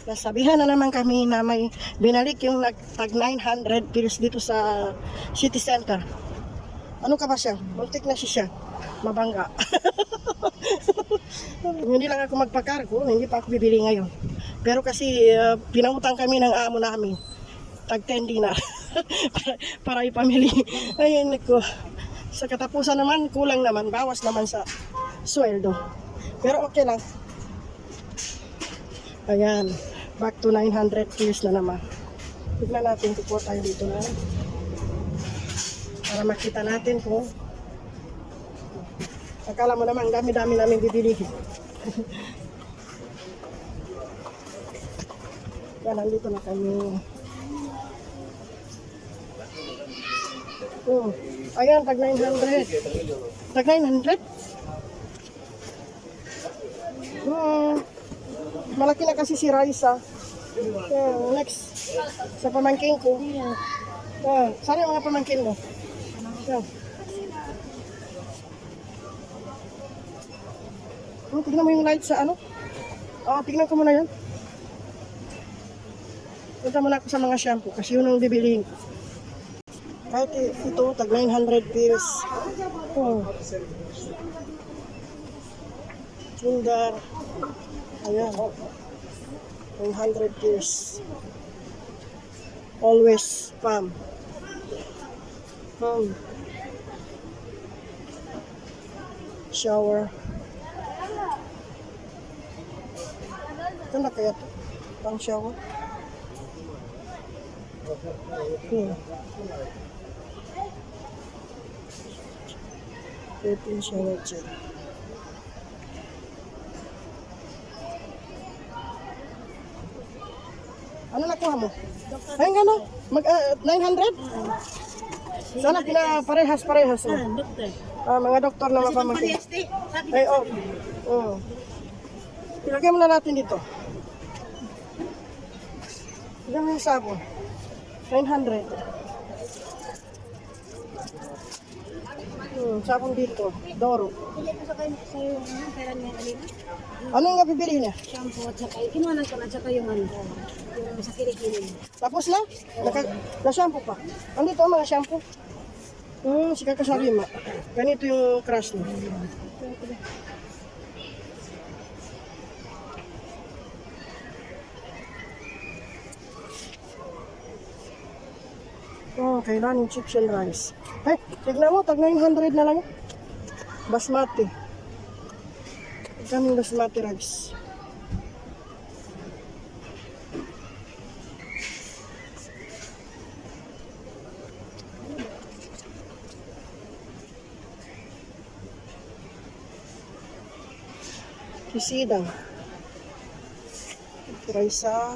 Nasabihan na naman kami na may binalik yung tag 900 pills dito sa city center. Ano ka ba siya? Muntik na siya. Mabangga. Hindi lang ako magpakargo, hindi pa ako bibili ngayon. Pero kasi pinautang kami ng amo namin. Tag 10 dinar. para ipamili. Ayun ko. Sa katapusan naman, kulang naman. Bawas naman sa sweldo. Pero okay lang. Ayan. Back to 900 pills na naman. Tignan natin, tupo tayo dito na. Para makita natin kung akala mo naman, dami-dami namin bibili. Yan, nandito na kami. Ayan, tag 900. Tag 900? Malaki na kasi si Raisa. Next, sa pamangkin ko. Saan yung mga pamangkin mo? Tignan mo yung light sa ano? Tignan ko muna yan. Punta muna ako sa mga shampoo kasi yun ang bibiliin ko. Kahit ito, tag 900 pills. Tindar. Ayan. 900 pills. Always spam. Shower. Ito na kaya ito? Pang shower. Philippine shower gel. Ano nakuha mo? Ayun ka na. 900? Sana pinaparehas-parehas. Doktor. Mga doktor na mapamangkin. Ilagay mo na natin dito. Ilagay mo yung sabon. 900. Sabon dito. Doro. Ano nga bibili niya? Shampoo at saka kinuhanan ko na saka yung yung sa kilikili. Tapos na? Na-shampoo pa. Andito ang mga shampoo. Si Kakasabi ma. Ganito yung crush niya. Kailangan yung chips and rice. Tignan mo, tag 900 na lang. Basmati. Kaming basmati rice. Kisidang. Raisa.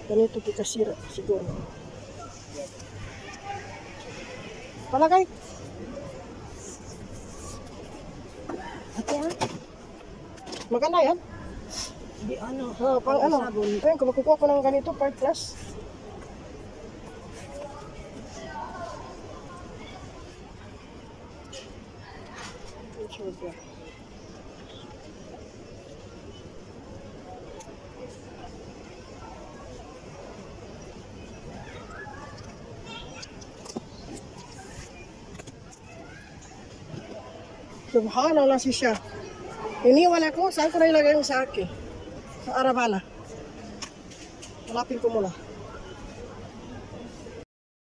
Ganito kikasira siguro. Palagay. Maganda yan? Di ano? Pang ano? Ayun, kung makukuha ko ng ganito, 5 plus. Sugar. Subhanallah si siya. Iniwan ako. Saan ko na ilagay yung sa akin? Sa Arabana. Hanapin ko muna.